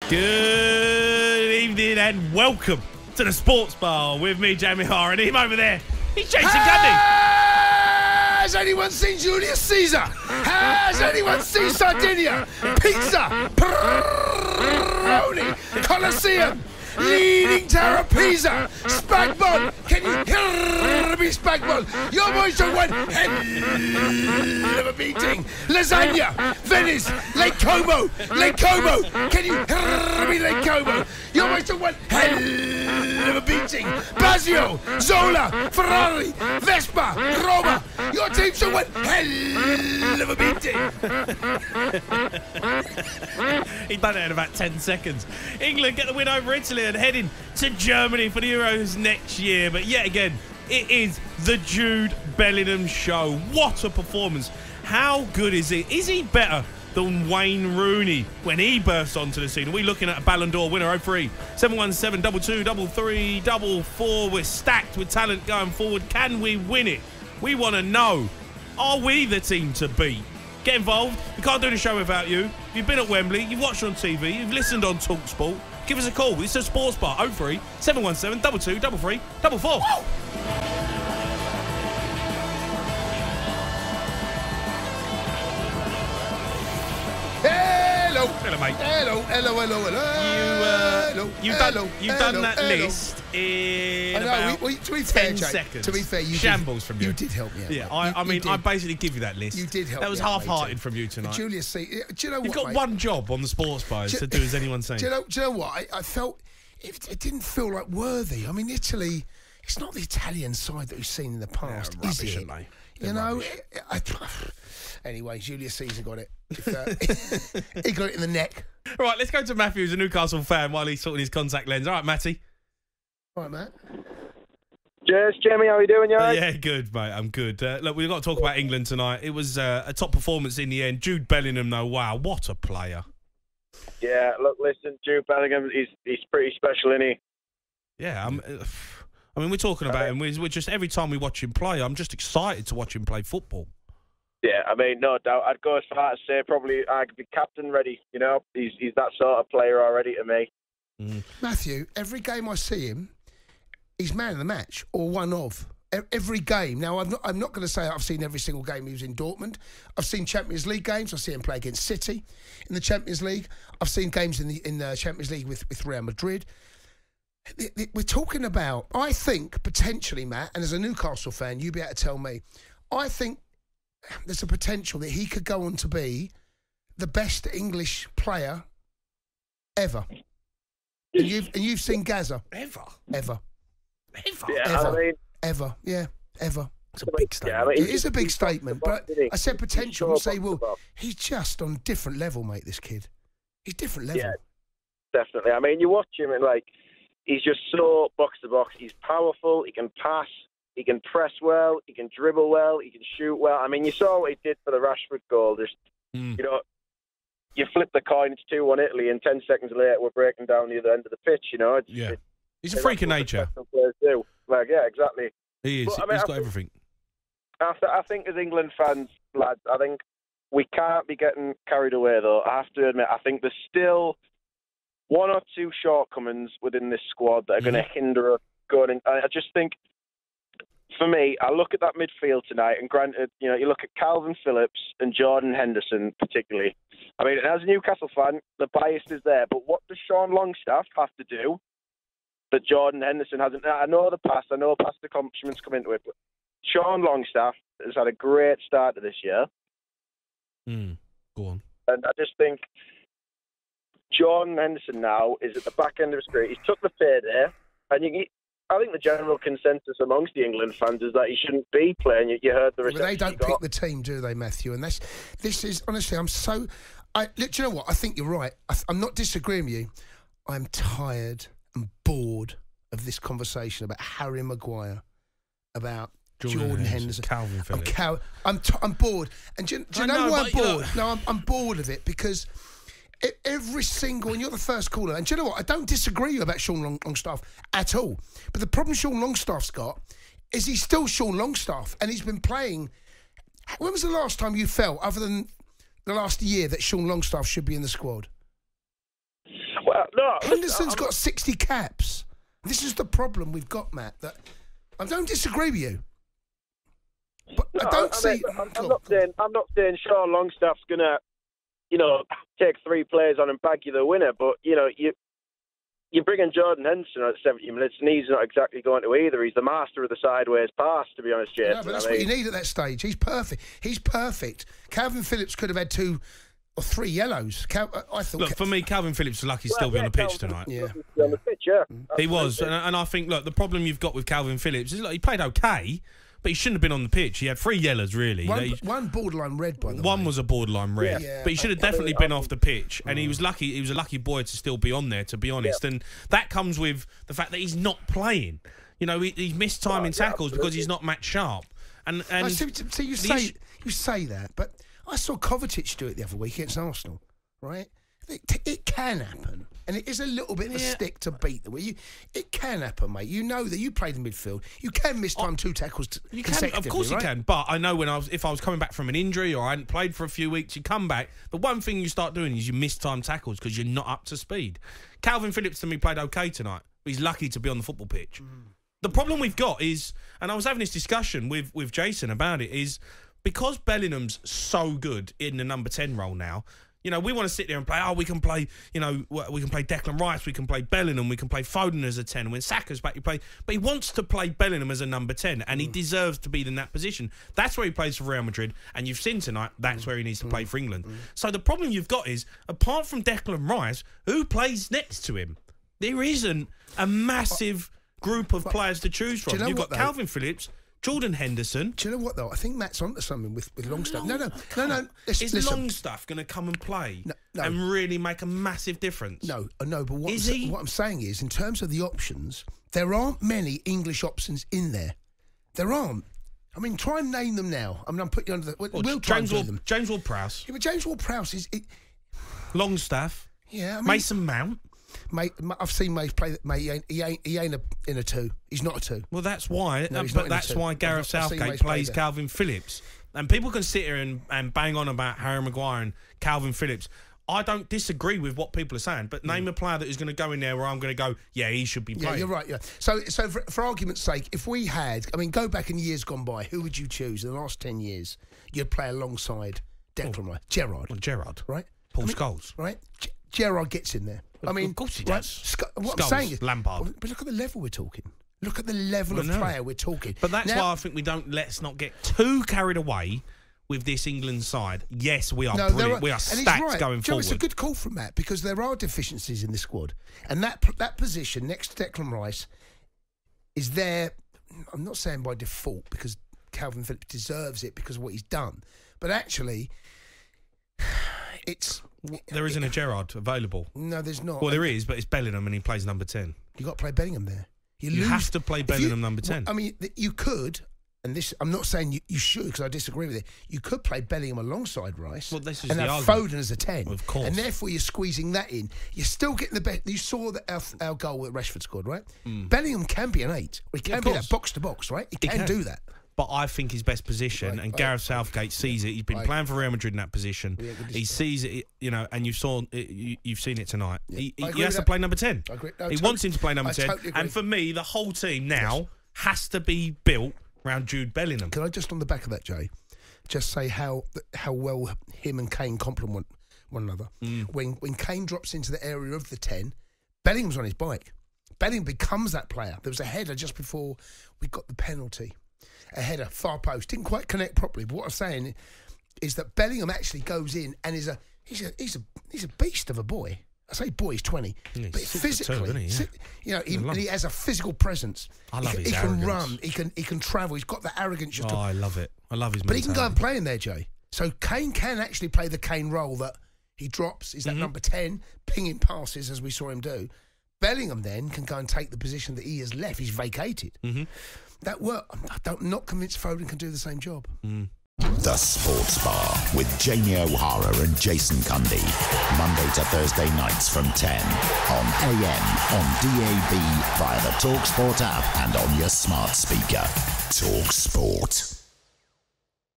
Good evening and welcome to the Sports Bar with me, Jamie O'Hara, and him over there. He's chasing Cundy. Has anyone seen Julius Caesar? Has anyone seen Sardinia? Pizza, Peroni, Colosseum, Leaning Tower of Pisa, Spagbon. Can you hear me, Spagbon? Your boys don't want hell of a meeting. Lasagna, Venice, Lake Como, Lake Como. Can you hear me, Lake Como? Your boys don't want hell of a beating. Basio, Zola, Ferrari, Vespa, Roma. Your teams don't want hell of a beating. He done it in about 10 seconds. England get the win over Italy and heading to Germany for the Euros next year. But yet again, it is the Jude Bellingham show. What a performance. How good is he? Is he better than Wayne Rooney when he burst onto the scene? Are we looking at a Ballon d'Or winner? 03 717 22 33 44. We're stacked with talent going forward. Can we win it? We want to know. Are we the team to beat? Get involved. We can't do the show without you. You've been at Wembley, you've watched on TV, you've listened on talkSPORT. Give us a call. It's a Sports Bar. 03 717 22 33 44. Hello. Hello, mate. Hello, hello, hello, hello. You've done that list in about to be 10 fair, Jake, seconds. To be fair, you Shambles from you. You did help me out. Yeah, mate. I mean, did. I basically give you that list. You did help That was me out, half-hearted mate. from you tonight. Julius, do you know what, You've got mate? one job on the Sports Bar to do as anyone's saying. Do you know what? I felt it didn't feel like worthy. I mean, Italy, it's not the Italian side that we've seen in the past, is it? You know, anyway, Julius Caesar got it. He got it in the neck. All right, let's go to Matthew, who's a Newcastle fan, while he's sorting his contact lens. All right, Matty. All right, Matt. Cheers, Jamie. How are you doing? You all right? Yeah, good, mate. I'm good. Look, we've got to talk about England tonight. It was a top performance in the end. Jude Bellingham, though, wow, what a player. Yeah, look, listen, Jude Bellingham, he's pretty special, isn't he? Yeah, I mean, we're talking about him. We're just, every time we watch him play, I'm just excited to watch him play football. Yeah, I mean, no doubt. I'd go as far as say probably I could be captain ready. You know, he's that sort of player already to me. Matthew, every game I see him, he's man of the match or one of. Every game. Now, I'm not going to say I've seen every single game he was in Dortmund. I've seen Champions League games. I've seen him play against City in the Champions League. I've seen games in the Champions League with Real Madrid. We're talking about, I think, potentially, Matt, and as a Newcastle fan, you'd be able to tell me, I think there's a potential that he could go on to be the best English player ever. And you've seen Gaza. Ever? Yeah, Ever. I mean, ever. Yeah, ever. It's a big statement. Yeah, I mean, It is a big statement, but I said potential. I He's say, so well, box-to-box. he's just on a different level, mate, this kid. He's different level. Yeah, definitely. I mean, you watch him and, like, he's just so box-to-box. He's powerful. He can pass. He can press well. He can dribble well. He can shoot well. I mean, you saw what he did for the Rashford goal. Just, you know, you flip the coin, it's 2-1 Italy, and 10 seconds later we're breaking down the other end of the pitch, you know. He's a freak of nature. Players do. Like, yeah, exactly. He is. But, I mean, He's got everything. I think as England fans, lads, I think we can't be getting carried away, though. I have to admit, I think there's still one or two shortcomings within this squad that are going to hinder us going in. I just think, for me, I look at that midfield tonight, and granted, you know, you look at Calvin Phillips and Jordan Henderson particularly. I mean, as a Newcastle fan, the bias is there, but what does Sean Longstaff have to do that Jordan Henderson hasn't? I know the past accomplishments come into it, but Sean Longstaff has had a great start to this year. Go on. And I just think Jordan Henderson now is at the back end of his career. He's took the payday, and I think the general consensus amongst the England fans is that he shouldn't be playing. You heard the reception. But they don't pick the team, do they, Matthew? And this is, honestly, do you know what? I think you're right. I'm not disagreeing with you. I'm tired and bored of this conversation about Harry Maguire, about Jordan Henderson, Calvin Phillips. I'm bored. And do you know why I'm bored? No, I'm bored of it because every single, and you're the first caller, and do you know what? I don't disagree with you about Sean Longstaff at all. But the problem Sean Longstaff's got is he's still Sean Longstaff, and he's been playing. When was the last time you felt, other than the last year, that Sean Longstaff should be in the squad? Well, No, Henderson's got 60 caps. This is the problem we've got, Matt. That I don't disagree with you, but I don't see. I'm not saying Sean Longstaff's gonna, take 3 players on and bag you the winner. But you bring in Jordan Henderson at 70 minutes, and he's not exactly going to either. He's the master of the sideways pass, to be honest, Jason. Yeah, but that's what you need at that stage. He's perfect. He's perfect. Calvin Phillips could have had 2 or 3 yellows. I thought. Look, for me, Calvin Phillips was lucky to still be on the pitch tonight. Yeah, on the pitch, yeah. He was, and I think, look, the problem you've got with Calvin Phillips is, look, he played okay, but he shouldn't have been on the pitch. He had 3 yellows, really. One borderline red, by the way. One was a borderline red, but he should have definitely been off the pitch. And he was lucky. He was a lucky boy to still be on there, to be honest. And that comes with the fact that he's not playing. He missed time in tackles because he's not match sharp. And so you say that, but I saw Kovacic do it the other week against Arsenal. Right, it can happen, and it is a little bit of a stick to beat them. It can happen, mate. You know that you played in midfield. You can miss time 2 tackles consecutively. Of course, you can. But I know if I was coming back from an injury or I hadn't played for a few weeks, you come back. The one thing you start doing is you miss time tackles because you're not up to speed. Calvin Phillips to me played okay tonight. He's lucky to be on the football pitch. The problem we've got is, and I was having this discussion with Jason about it, is because Bellingham's so good in the number 10 role now. We want to sit there and play, we can play, we can play Declan Rice, we can play Bellingham, we can play Foden as a 10. When Saka's back, you play. But he wants to play Bellingham as a number 10, and he deserves to be in that position. That's where he plays for Real Madrid, and you've seen tonight, that's where he needs to play for England. So the problem you've got is, apart from Declan Rice, who plays next to him? There isn't a massive group of players to choose from. You've got Calvin Phillips, Jordan Henderson. Do you know what, though? I think Matt's onto something with Longstaff. No. Is Longstaff going to come and play and really make a massive difference? No. But what I'm saying is, in terms of the options, there aren't many English options in there. There aren't. I mean, try and name them now. I mean, I'm putting you under the... We'll try and do them. James Ward-Prowse. Yeah, but James Ward-Prowse is... Longstaff. Yeah, I mean, Mason Mount. Mate, I've seen Mace play. Mate, he ain't in a 2. He's not a 2. Well, that's why. No, but that's why Gareth Southgate plays Calvin Phillips. And people can sit here and bang on about Harry Maguire and Calvin Phillips. I don't disagree with what people are saying, but name a player that is going to go in there where I'm going to go, yeah, he should be playing. Yeah, you're right. Yeah. So for argument's sake, if we had, go back in years gone by, who would you choose in the last 10 years? You'd play alongside Declan Rice, Gerrard. Well, Gerrard, right? Paul Scholes, right? Gerrard gets in there. Of course he does. What I'm saying is, Lampard. But look at the level we're talking. Look at the level of player we're talking. But that's why I think let's not get too carried away with this England side. Yes, we are brilliant. We are stacked going forward. It's a good call from Matt, because there are deficiencies in this squad. And that position next to Declan Rice is there, I'm not saying by default, because Calvin Phillips deserves it because of what he's done. But actually, there isn't a Gerrard available. No, there's not. Well, there is, but it's Bellingham and he plays number 10. You've got to play Bellingham there. You have to play Bellingham number 10. Well, I mean, you could, and this, I'm not saying you should, because I disagree with it. You could play Bellingham alongside Rice and have Foden as a 10. Well, of course. And therefore you're squeezing that in. You're still getting the best. You saw our goal that Rashford scored, right? Bellingham can be an 8. He can be that box-to-box, right? He can do that. But I think his best position, and Gareth Southgate sees it. He's been playing for Real Madrid in that position. He sees it, and you've seen it tonight. He has to play number 10. I agree. He wants him to play number 10. Totally agree. And for me, the whole team now has to be built around Jude Bellingham. Can I just, on the back of that, Jay, just say how well him and Kane complement one another. When Kane drops into the area of the 10, Bellingham's on his bike. Bellingham becomes that player. There was a header just before we got the penalty. A header, far post, didn't quite connect properly. But what I'm saying is that Bellingham actually goes in and he's a beast of a boy. I say boy, he's 20, but physically, he has a physical presence. I love his He arrogance. can run, he can travel. He's got that arrogance. I love it. I love his mentality. But he can go and play in there, Jay. So Kane can actually play the Kane role that he drops. He's that number 10, pinging passes as we saw him do. Bellingham then can go and take the position that he has left. He's vacated. That work. I'm not convinced Foden can do the same job. The Sports Bar with Jamie O'Hara and Jason Cundy. Monday to Thursday nights from 10 on AM, on DAB, via the talkSPORT app and on your smart speaker. talkSPORT.